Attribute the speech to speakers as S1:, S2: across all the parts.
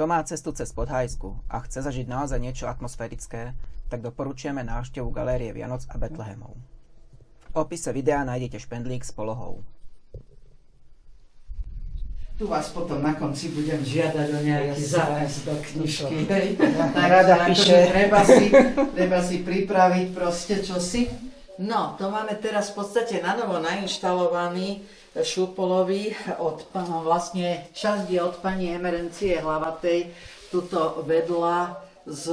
S1: Kto má cestu cez Podhajsku a chce zažiť naozaj niečo atmosférické, tak doporučujeme návštevu Galérie Vianoc a Betlehemov. V opise videa nájdete špendlík s polohou.
S2: Tu vás potom na konci budem žiadať o nejaký zápis do knižky.
S1: Rada píše.
S2: Treba si pripraviť proste čosi. No, to máme teraz v podstate na novo nainštalovaný šupolový vlastne časť je od pani Emerencie Hlavatej, tuto vedla z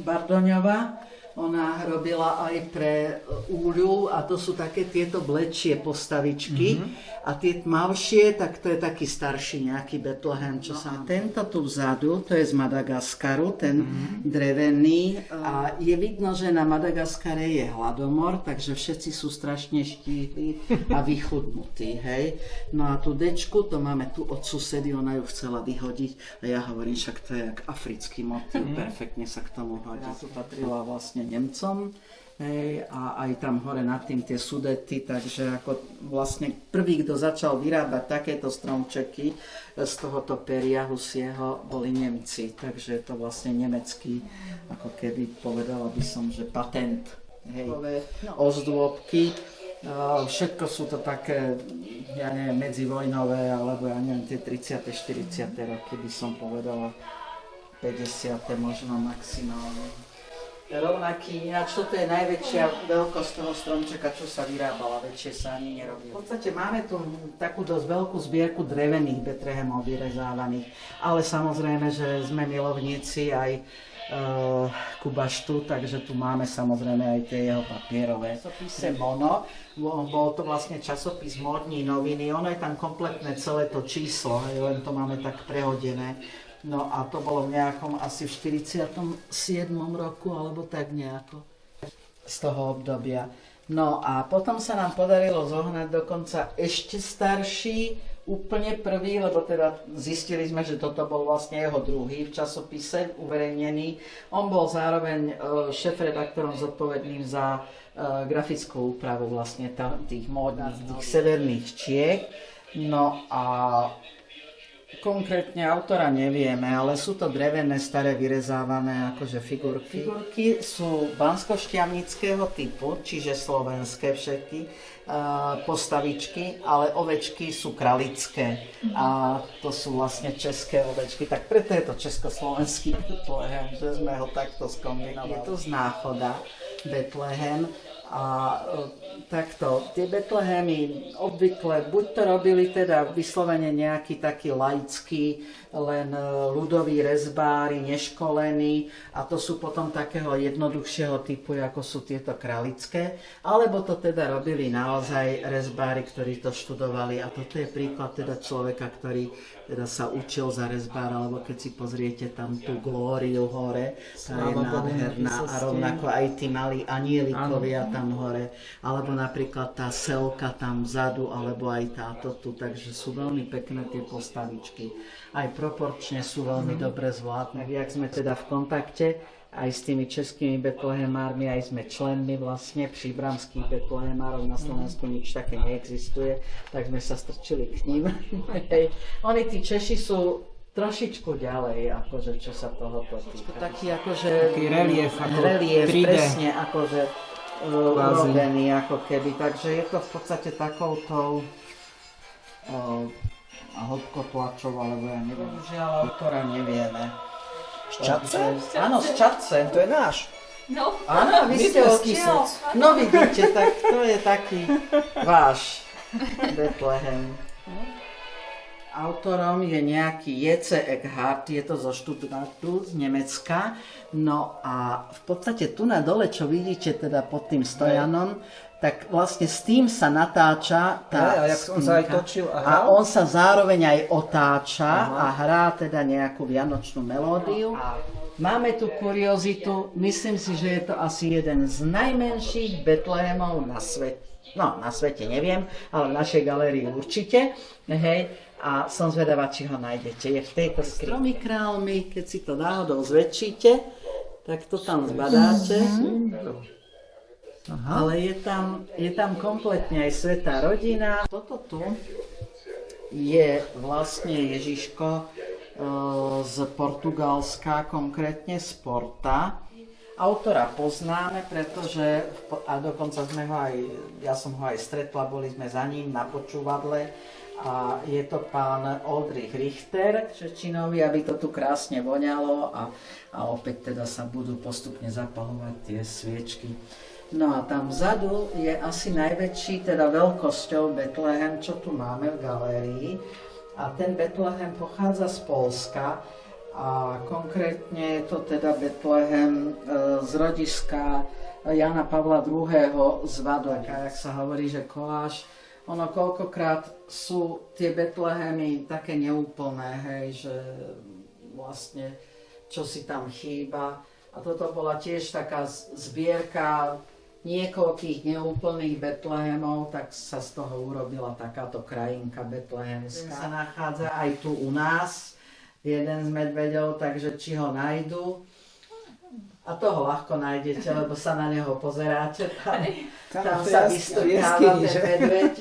S2: Bardoňova. Ona robila aj pre Úľu a to sú také tieto blečie postavičky. A tie tmavšie, tak to je taký starší nejaký Betlehem, čo sa... Tento tu vzadu, to je z Madagaskaru, ten drevený. A je vidno, že na Madagaskare je hladomor, takže všetci sú strašne štíhli a vychudnutí, hej. No a tú dečku, to máme tu od susedy, ona ju chcela vyhodiť. A ja hovorím, však to je jak africký motív, perfektne sa k tomu hodí. Tu patrila vlastne Nemcom. Hej, a aj tam hore nad tým tie Sudety, takže ako vlastne prvý, kto začal vyrábať takéto stromčeky z tohoto peria husieho, boli Nemci, takže je to vlastne nemecký, ako keby povedala by som, že patent. Hej, ozdôbky, všetko sú to také, ja neviem, medzivojnové, alebo ja neviem, tie 30. 40. roky by som povedala, 50. možno maximálne. Rovnaký, ináč toto je najväčšia veľkosť toho stromčeka, čo sa vyrábala, väčšie sa ani nerobí. V podstate máme tu takú dosť veľkú zbierku drevených Betlehemov vyrezávaných, ale samozrejme, že sme milovníci aj kubaštu, takže tu máme samozrejme aj tie jeho papierové. Časopise Mono, bol to vlastne časopis Módní noviny, ono je tam kompletné celé to číslo, len to máme tak prehodené. No a to bolo v nejakom asi v 47. roku, alebo tak nejako z toho obdobia. No a potom sa nám podarilo zohnať dokonca ešte starší, úplne prvý, lebo teda zistili sme, že toto bol vlastne jeho druhý v časopise uverejnený. On bol zároveň šéfredaktorom zodpovedným za grafickú úpravu vlastne tých módnych, tých severných Čiech. No a konkrétne autora nevieme, ale sú to drevené, staré, vyrezávané akože figurky. Figurky sú banskoštiavnického typu, čiže slovenské všetky postavičky, ale ovečky sú kralické a to sú vlastne české ovečky, tak preto je to československý Betlehem, že sme ho takto skombinovali. Je to z Náchoda Betlehem. A takto, tie Betlehemy obvykle buď to robili teda vyslovene nejaký taký laický, len ľudoví rezbári, neškolení, a to sú potom takého jednoduchšieho typu, ako sú tieto kralické, alebo to teda robili naozaj rezbári, ktorí to študovali, a toto je príklad teda človeka, ktorý teda sa učil za rezbára, alebo keď si pozriete tam tú glóriu hore, tá je nádherná, a rovnako aj tí malí anielikovia tam hore, alebo napríklad tá selka tam vzadu, alebo aj táto tu, takže sú veľmi pekné tie postavičky. Aj proporčne sú veľmi dobre zvládne. Jak sme teda v kontakte aj s tými českými betlehemármi, aj sme členmi vlastne příbramských betlehemárov, na Slovensku nič také neexistuje, tak sme sa strčili k ním. Oni, tí Češi, sú trošičku ďalej, akože čo sa tohoto týka. Taký akože relief presne akože urobený ako keby, takže je to v podstate takouto hĺbkotlačov, alebo ja neviem, žiaľ autora nevieme.
S1: Šťatce?
S2: Áno, Šťatce.
S1: To je náš.
S3: No.
S2: Áno, vy ste odtiaľ. No vidíte, tak to je taký váš Betlehem. Autorom je nejaký J.C. Eckhardt, je to zo Stuttgartu, z Nemecka. No a v podstate tu na dole, čo vidíte teda pod tým stojanom, tak vlastne s tým sa natáča tá spinka. A on sa zároveň aj otáča a hrá teda nejakú vianočnú melódiu. Máme tu kuriozitu, myslím si, že je to asi jeden z najmenších Betlehemov na svete. No, na svete neviem, ale v našej galérii určite. Hej. A som zvedavá, či ho nájdete. Je v tejto skrinke. S 3 kráľmi, keď si to náhodou zväčšíte, tak to tam zbadáte. Aha. Ale je tam kompletne aj svätá rodina. Toto tu je vlastne Ježiško z Portugalska, konkrétne z Porta. Autora poznáme, pretože, a dokonca ja som ho aj stretla, boli sme za ním na počúvadle, a je to pán Oldrich Richter, Šečinový, aby to tu krásne voňalo a opäť teda sa budú postupne zapalovať tie sviečky. No a tam vzadu je asi najväčší, teda veľkosťou Betlehem, čo tu máme v galérii. A ten Betlehem pochádza z Poľska a konkrétne je to teda Betlehem z rodiska Jana Pavla II. Z Vadoľa. Jak sa hovorí, že koláž, ono koľkokrát sú tie Betlehemy také neúplné, hej, že vlastne čo si tam chýba. A toto bola tiež taká zbierka niekoľkých neúplných Betlehemov, tak sa z toho urobila takáto krajinka betlehemská. Sa nachádza aj tu u nás, jeden z medveďov, takže či ho nájdu. A toho ľahko nájdete, lebo sa na neho pozeráte. Tam sa vystrkáva ten medveď.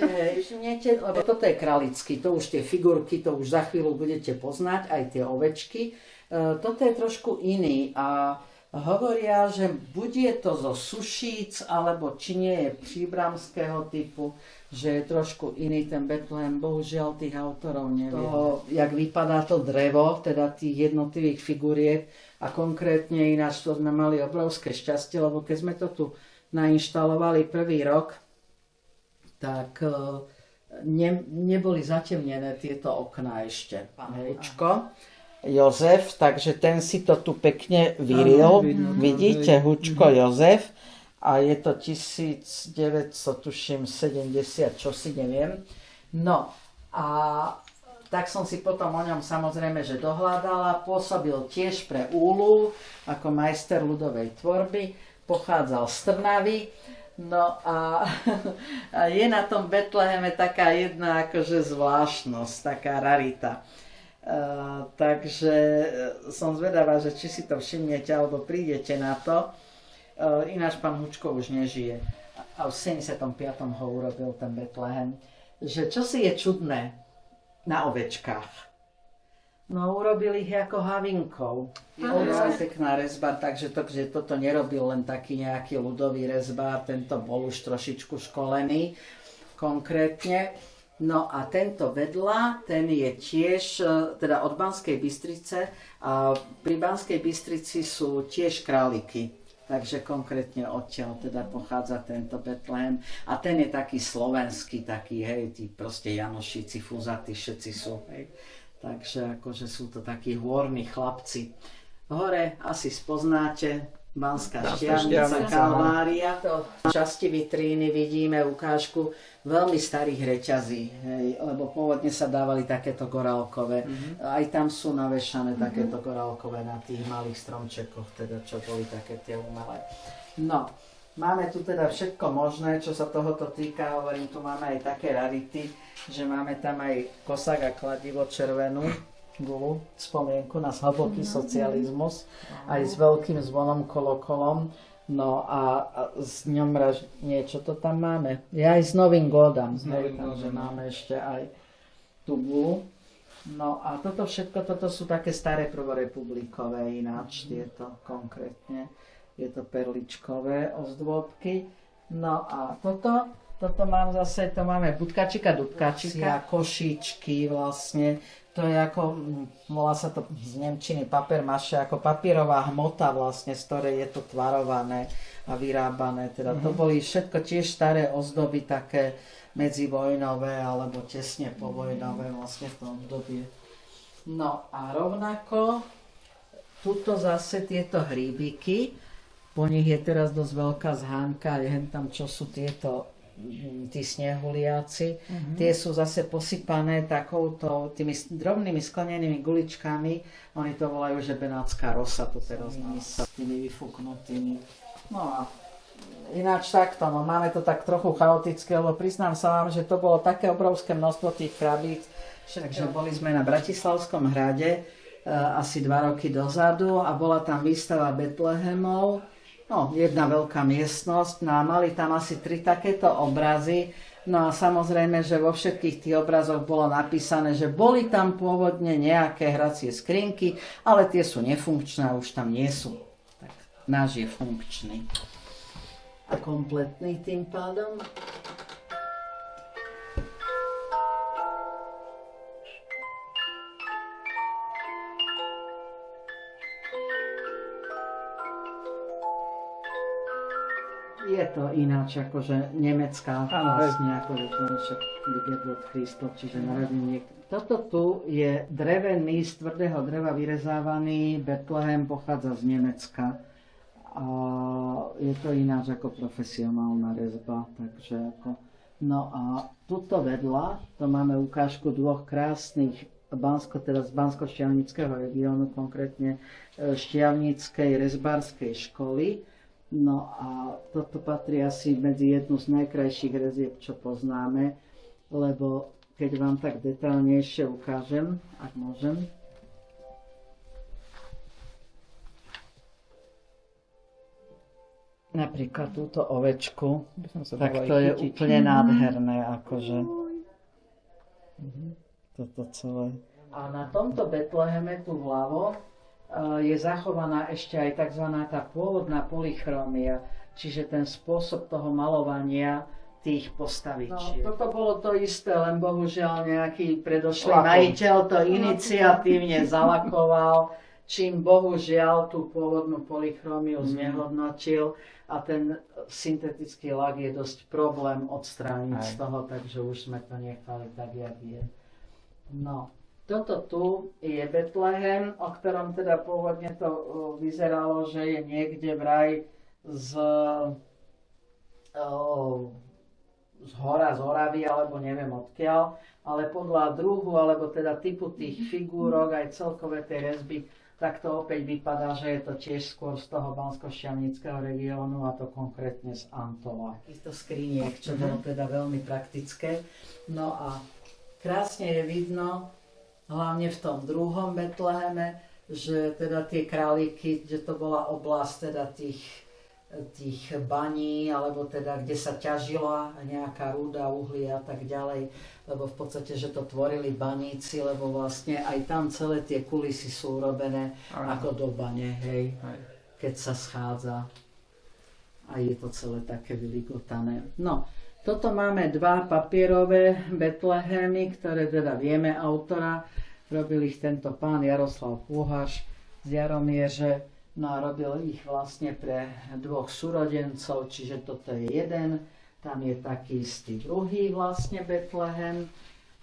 S2: Lebo toto je kralický, to už tie figurky, to už za chvíľu budete poznať, aj tie ovečky. Toto je trošku iný a hovoria, že buď je to zo Sušíc, alebo či nie je příbramského typu, že je trošku iný ten Betlehem. Bohužiaľ tých autorov neviem. Toho, jak vypadá to drevo, teda tých jednotlivých figuriek a konkrétne ináč to sme mali obrovské šťastie, lebo keď sme to tu nainštalovali prvý rok, tak neboli zatemnené tieto okná ešte. Hejčko. Jozef, takže ten si to tu pekne vyril. Vidíte, Hučko Jozef. A je to 1970, čosi neviem. No a tak som si potom o ňom samozrejme, že dohľadala. Pôsobil tiež pre Úlu ako majster ľudovej tvorby. Pochádzal z Trnavy. No a je na tom Betleheme taká jedna akože zvláštnosť, taká rarita. Takže som zvedavá, že či si to všimnete alebo prídete na to. Ináč pán Hučko už nežije. A v 75. ho urobil ten Betlehem. Že čo si je čudné na ovečkách? No urobil ich ako havinkov. Je pekná rezba, takže toto nerobil len taký nejaký ľudový rezbár, tento bol už trošičku školený konkrétne. No a tento vedľa, ten je tiež teda od Banskej Bystrice a pri Banskej Bystrici sú tiež králiky. Takže konkrétne odtiaľ teda pochádza tento Betlehem. A ten je taký slovenský, taký, hej, tí proste Janošíci, Fúzatí, všetci sú, hej. Takže akože sú to takí hôrni chlapci. Hore asi spoznáte Banská Štiavnica, Kalvária. V časti vitríny vidíme ukážku veľmi starých reťazí, hej, lebo pôvodne sa dávali takéto gorálkové. Aj tam sú navešané takéto gorálkové na tých malých stromčekoch, teda čo boli také tie umelé. No, máme tu teda všetko možné, čo sa tohoto týka, hovorím, tu máme aj také rarity, že máme tam aj kosák a kladivo červenú gulu, spomienku na hlboký socializmus, aj s veľkým zvonom kolokolom. No a s ňom niečo to tam máme. Ja aj s Novým Godom, že máme ešte aj tú gulu. No a toto všetko, toto sú také staré prvorepublikové ináč, tieto konkrétne. Je to perličkové ozdôbky. No a toto mám zase, to máme budkačika, dubkačika, košičky vlastne. To je ako, volá sa to z nemčiny papier-mâché, ako papierová hmota vlastne, z ktorej je to tvarované a vyrábané. Teda to boli všetko tiež staré ozdoby také medzivojnové alebo tesne povojnové vlastne v tom období. No a rovnako tuto zase tieto hríbiky, po nich je teraz dosť veľká zhánka, je tam čo sú tieto tí snehuliaci, tie sú zase posypané takouto, tými drobnými sklenenými guličkami, oni to volajú, že benátska rosa, to teraz s tými vyfúknutými. No a ináč takto, no máme to tak trochu chaotické, lebo priznám sa vám, že to bolo také obrovské množstvo tých krabíc, takže boli sme na Bratislavskom hrade asi 2 roky dozadu a bola tam výstava Betlehemov. No, jedna veľká miestnosť, no a mali tam asi 3 takéto obrazy No a samozrejme, že vo všetkých tých obrazoch bolo napísané, že boli tam pôvodne nejaké hracie skrinky, ale tie sú nefunkčné a už tam nie sú. Tak náš je funkčný. A kompletný tým pádom. Je to ináč akože nemecká, vlastne akože však Gebot Christov, čiže narodenie. Toto tu je drevený, z tvrdého dreva vyrezávaný, Betlehem pochádza z Nemecka. A je to ináč ako profesionálna rezba, takže ako... No a tuto vedľa, to máme ukážku dvoch krásnych z Bansko-Štiavnického regiónu, konkrétne Štiavnickej rezbárskej školy. No a toto patrí asi medzi jednu z najkrajších rezieb, čo poznáme, lebo keď vám tak detailnejšie ukážem, ak môžem. Napríklad túto ovečku, tak to je úplne nádherné, akože. Toto celé. A na tomto Betleheme tu vľavo je zachovaná ešte aj tzv. Tá pôvodná polychromia, čiže ten spôsob toho malovania tých postavičiek. No, toto bolo to isté, len bohužiaľ nejaký predošlý majiteľ to iniciatívne zalakoval, čím bohužiaľ tú pôvodnú polychromiu znehodnotil a ten syntetický lak je dosť problém odstrániť z toho, takže už sme to nechali tak, jak je. No. Toto tu je Betlehem, o ktorom teda pôvodne to vyzeralo, že je niekde vraj z hora, z Oravy, alebo neviem odkiaľ, ale podľa druhu, alebo teda typu tých figúrok, aj celkové tej rezby, tak to opäť vypadá, že je to tiež skôr z toho Bansko-Štiavnického regiónu, a to konkrétne z Antova. Takýchto skriniek, čo bolo teda veľmi praktické. No a krásne je vidno, hlavne v tom druhom Betleheme, že teda tie králiky, že to bola oblasť teda tých baní, alebo teda kde sa ťažila nejaká rúda, uhlie a tak ďalej, lebo v podstate, že to tvorili baníci, lebo vlastne aj tam celé tie kulisy sú urobené ako do bane, hej, keď sa schádza. A je to celé také vyligotané. No, toto máme dva papierové Betlehemy, ktoré teda vieme autora. Robil ich tento pán Jaroslav Púhaš z Jaromieře. No a robil ich vlastne pre dvoch súrodencov, čiže toto je jeden. Tam je taký istý druhý vlastne Betlehem.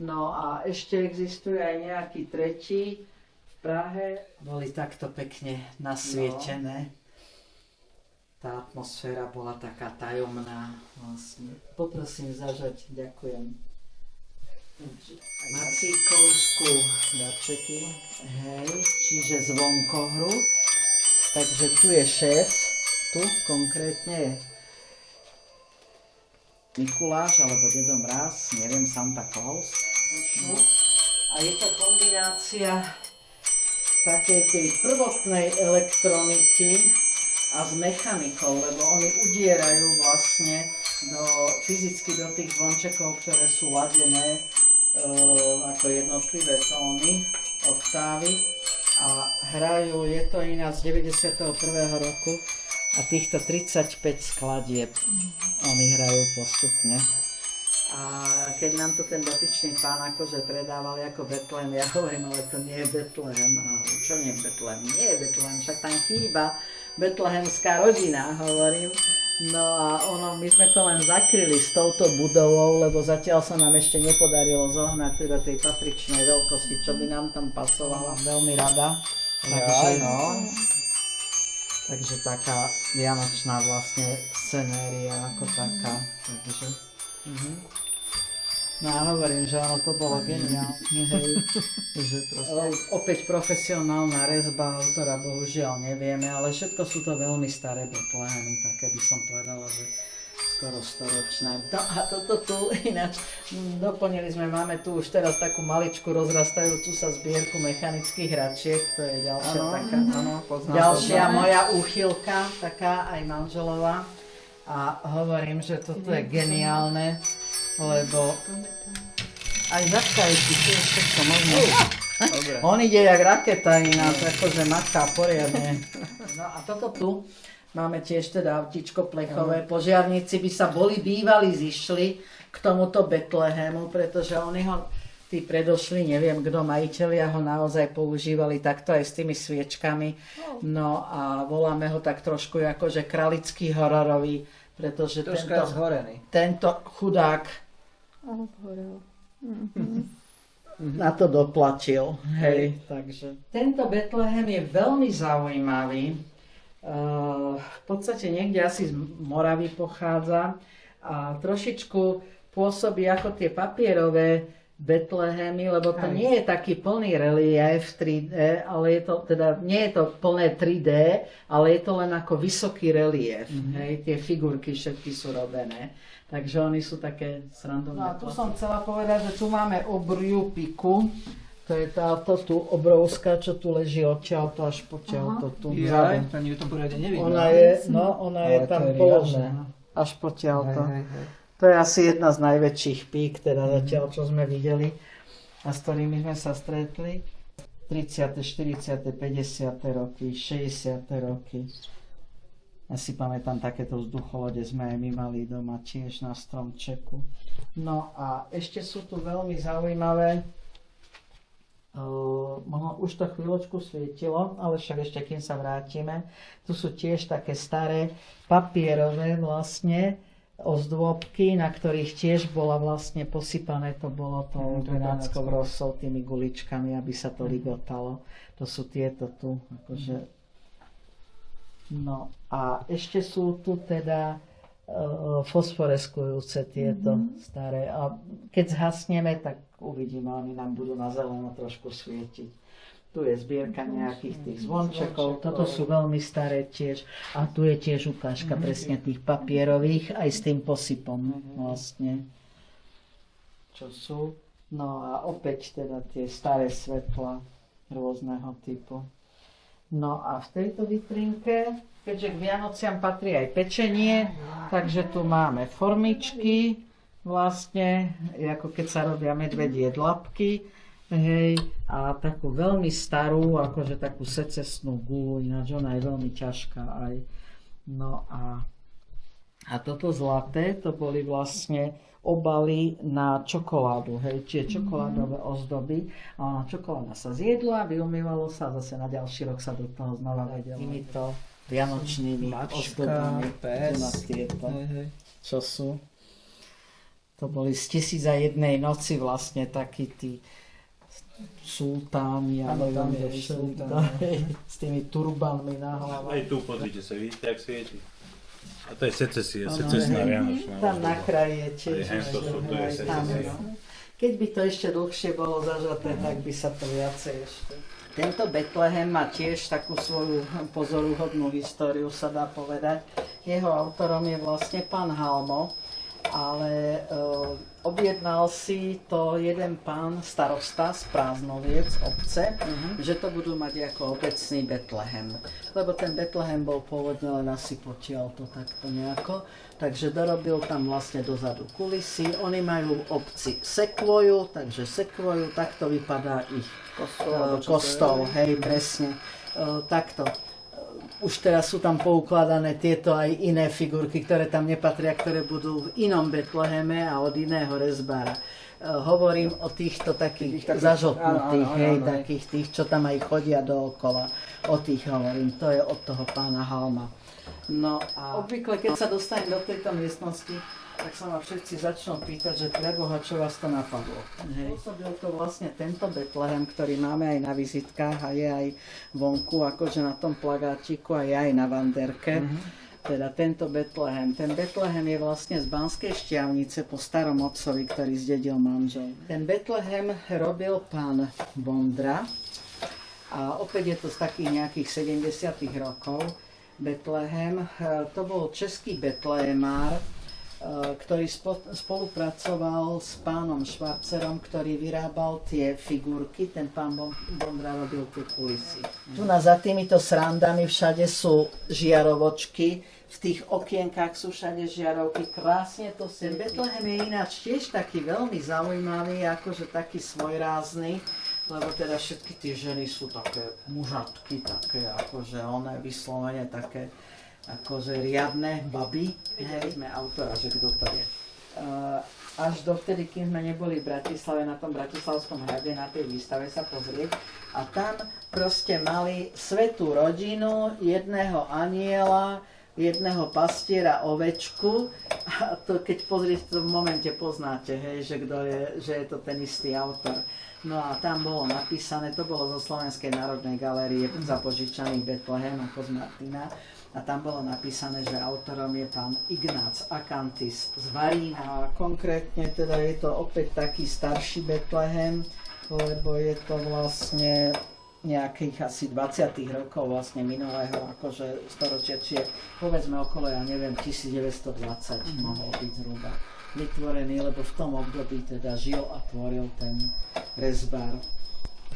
S2: No a ešte existuje aj nejaký tretí v Prahe. Boli takto pekne nasvietené. Tá atmosféra bola taká tajomná vlastne. Poprosím zažať, ďakujem. Macíkovskú darčeky, hej, čiže zvonkohru. Takže tu je šéf, tu konkrétne je Mikuláš alebo Dedo Mráz, neviem, Santa Claus. No. A je to kombinácia takej tej prvotnej elektroniky a s mechanikou, lebo oni udierajú vlastne fyzicky do tých zvončekov, ktoré sú ladené ako jednotlivé tóny, oktávy, a hrajú, je to ináč z 91. roku a týchto 35 skladieb oni hrajú postupne. A keď nám to ten dotyčný pán akože predávali ako Betlehem, ja hovorím, ale to nie je Betlehem. A čo nie je Betlehem? Nie je Betlehem, však tam chýba betlehemská rodina, hovorím. No a my sme to len zakryli s touto budovou, lebo zatiaľ sa nám ešte nepodarilo zohnať teda tej patričnej veľkosti, čo by nám tam pasovala. Veľmi rada. Takže taká vianočná vlastne scenéria ako taká. Takže, No a hovorím, že ono to bolo geniálne. Opäť profesionálna rezba, autora bohužiaľ nevieme, ale všetko sú to veľmi staré Betlehemy, také by som povedala, že skoro storočné. No a toto tu ináč doplnili sme, máme tu už teraz takú maličku rozrastajúcu sa zbierku mechanických hračiek, to je ďalšia ďalšia moja úchylka, taká aj manželová. A hovorím, že toto je geniálne, lebo aj zatkajúci tiež všetko možno.
S1: Dobre.
S2: On ide jak raketa ináč, akože maká poriadne. No a toto tu máme tiež teda autíčko plechové. Požiarníci by sa bývali zišli k tomuto Betlehemu, pretože oni ho, tí predošli, neviem kto, majitelia ho naozaj používali takto aj s tými sviečkami. No a voláme ho tak trošku akože kralický hororový, pretože tento chudák na to doplatil. Hej, takže. Tento Betlehem je veľmi zaujímavý. V podstate niekde asi z Moravy pochádza a trošičku pôsobí ako tie papierové Betlehemy, lebo to nie je taký plný relief 3D, ale je to teda, nie je to plné 3D, ale je to len ako vysoký relief. Hej, tie figurky všetky sú robené. Takže oni sú také srandovné. No a tu som chcela povedať, že tu máme obriu piku. To je táto tu obrovská, čo tu leží odtiaľto až potiaľto tu.
S1: Ja, pani ju to poriadne nevidno.
S2: Ona je tam položená. Až potiaľto. To je asi jedna z najväčších pík, teda zatiaľ, čo sme videli a s ktorými sme sa stretli. 30., 40., 50. roky, 60. roky. Ja si pamätám, takéto vzducholode sme aj my mali doma tiež na stromčeku. No a ešte sú tu veľmi zaujímavé, už to chvíľočku svietilo, ale však ešte kým sa vrátime, tu sú tiež také staré papierové vlastne ozdôbky, na ktorých tiež bola vlastne posypané, to bolo to benátskou rosou, tými guličkami, aby sa to ligotalo. To sú tieto tu, akože. No a ešte sú tu teda fosforeskujúce tieto staré. A keď zhasneme, tak uvidíme, oni nám budú na zeleno trošku svietiť. Tu je zbierka nejakých tých zvončekov, toto sú veľmi staré tiež. A tu je tiež ukážka presne tých papierových, aj s tým posypom vlastne. Čo sú? No a opäť teda tie staré svetla rôzneho typu. No a v tejto vitrínke, keďže k Vianociam patrí aj pečenie, takže tu máme formičky, vlastne, ako keď sa robia medvedie dlapky, hej, a takú veľmi starú, akože takú secesnú gulu, ináč ona je veľmi ťažká aj. No a toto zlaté, to boli vlastne obaly na čokoládu, hej, čiže čokoládové ozdoby. A čokoláda sa zjedla, vyumývalo sa a zase na ďalší rok sa do toho znova vedelo. Týmito vianočnými ozdobami. Tieto, čo sú. To boli z 1001 noci vlastne takí tí sultáni, s tými turbanmi na hlave.
S3: Aj tu pozrite sa, vidíte, jak svieti. A to je secesná vianočná.
S2: Tam na kraji je tiež. Keď by to ešte dlhšie bolo zažaté, tak by sa to viacej ešte. Tento Betlehem má tiež takú svoju pozoruhodnú históriu, sa dá povedať. Jeho autorom je vlastne pán Halmo, ale objednal si to jeden pán starosta z Prázdnoviec, obce, že to budú mať ako obecný Betlehem. Lebo ten Betlehem bol pôvodne len asi potiaľ to takto nejako. Takže dorobil tam vlastne dozadu kulisy. Oni majú v obci sekvoju, takže sekvoju, takto vypadá ich kostol, hej, presne. Takto. Už teraz sú tam poukladané tieto aj iné figurky, ktoré tam nepatria, ktoré budú v inom Betleheme a od iného rezbára. Hovorím o týchto takých zažltnutých, hej, takých tých, čo tam aj chodia dookola. O tých hovorím, to je od toho pána Halma. No a obvykle, keď sa dostanem do tejto miestnosti, tak sa ma všetci začnú pýtať, že preboha, čo vás to napadlo. Pôsobil to vlastne tento Betlehem, ktorý máme aj na vizitkách a je aj vonku, akože na tom plagátiku a je aj na vanderke. Teda tento Betlehem. Ten Betlehem je vlastne z Banskej Štiavnice po starom otcovi, ktorý zdedil manžel. Ten Betlehem robil pán Vondra a opäť je to z takých nejakých 70. rokov. Betlehem, to bol český betlehemár, ktorý spolupracoval s pánom Švarcerom, ktorý vyrábal tie figurky, ten pán Vondra robil tie kulisy. Tu za týmito srandami všade sú žiarovočky, v tých okienkách sú všade žiarovky, krásne to ten Betlehem je ináč tiež taký veľmi zaujímavý, akože taký svojrázny, lebo teda všetky tie ženy sú také mužatky, také akože one vyslovene také akože riadne baby. Hej, sme autora, že kto to je. Až dovtedy, kým sme neboli v Bratislave, na tom Bratislavskom hrade, na tej výstave sa pozrieť. A tam proste mali svätú rodinu, jedného anjela, jedného pastiera, ovečku. A to keď pozriete, to v momente poznáte, hej, že je to ten istý autor. No a tam bolo napísané, to bolo zo Slovenskej národnej galérie zapožičaný Betlehem ako z Martina. A tam bolo napísané, že autorom je pán Ignác Akantis z Varína. A konkrétne teda je to opäť taký starší Betlehem, lebo je to vlastne nejakých asi 20. rokov vlastne minulého akože storočia, čiže povedzme okolo, ja neviem, 1920 mohol byť zhruba vytvorený, lebo v tom období teda žil a tvoril ten rezbár.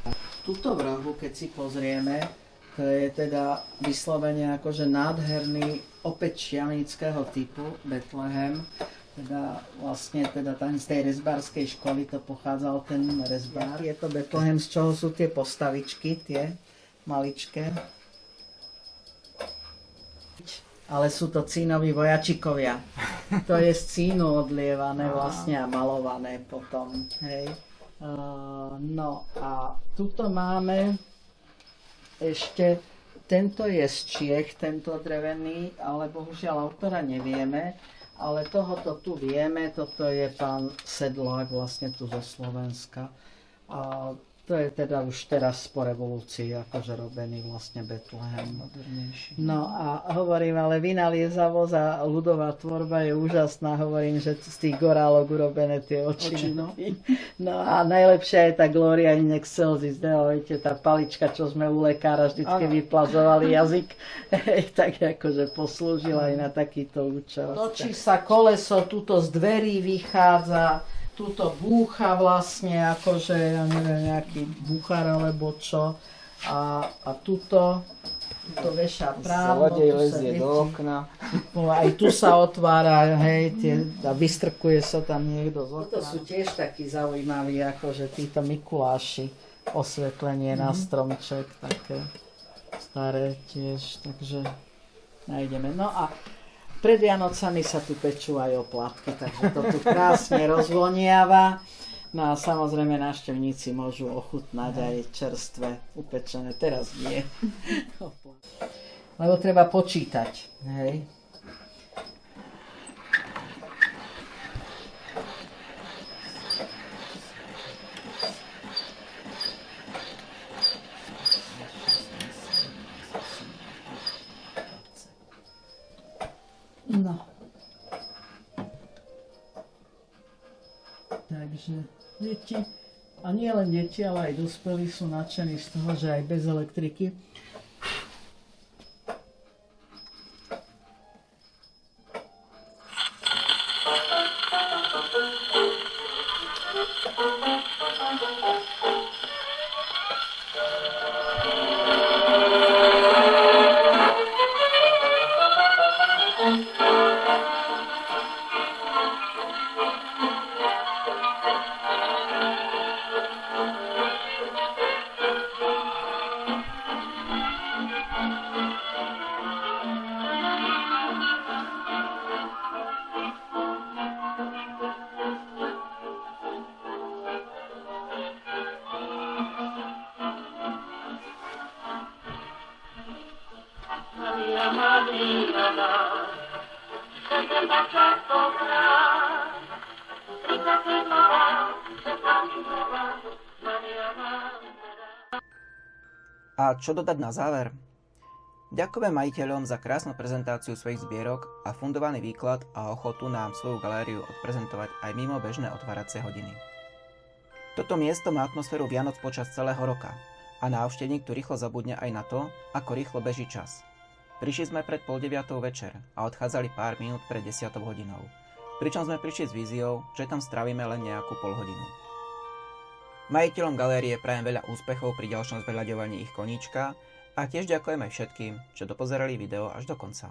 S2: A tuto v rohu, keď si pozrieme, to je teda vyslovene akože nádherný, opäť šialnického typu Betlehem. Teda vlastne teda tam z tej rezbárskej školy to pochádzal ten rezbár. Je to Betlehem, z čoho sú tie postavičky, tie maličké. Ale sú to cínoví vojačikovia. To je z cínu odlievané vlastne a malované potom. Hej. No a tuto máme ešte, tento je z Čiech, tento drevený, ale bohužiaľ autora nevieme, ale tohoto tu vieme, toto je pán Sedlák, vlastne tu zo Slovenska. A to je teda už teraz po revolúcii akože robený vlastne Betlehem. Modernejší. No a hovorím, ale vynaliezavosť a ľudová tvorba je úžasná. Hovorím, že z tých gorálok urobené tie oči. No a najlepšia je tá Gloria in excelsis. Viete, tá palička, čo sme u lekára vždycky vyplazovali jazyk, tak akože poslúžila aj na takýto účel. Točí sa koleso, tuto z dverí vychádza, tuto búcha vlastne, akože, ja neviem, nejaký búchar alebo čo. A tuto veša prádlo.
S1: Zlodej lezie do okna.
S2: Aj tu sa otvára, hej, a vystrkuje sa tam niekto z okna. Toto sú tiež takí zaujímaví, akože títo Mikuláši. Osvetlenie na stromček, také staré tiež, takže nájdeme. No a pred Vianocami sa tu pečú aj oplatky, takže to tu krásne rozvoniava. No a samozrejme návštevníci môžu ochutnať aj čerstvé, upečené. Teraz nie. Lebo treba počítať. Hej. No. Takže deti, a nie len deti, ale aj dospelí sú nadšení z toho, že aj bez elektriky
S1: A čo dodať na záver? Ďakujeme majiteľom za krásnu prezentáciu svojich zbierok a fundovaný výklad a ochotu nám svoju galériu odprezentovať aj mimo bežné otváracie hodiny. Toto miesto má atmosféru Vianoc počas celého roka a návštevník tu rýchlo zabudne aj na to, ako rýchlo beží čas. Prišli sme pred 8:30 večer a odchádzali pár minút pred 10 hodinou, pričom sme prišli s víziou, že tam strávime len nejakú polhodinu. Majiteľom galérie prajem veľa úspechov pri ďalšom zveľaďovaní ich koníčka a tiež ďakujem aj všetkým, čo dopozerali video až do konca.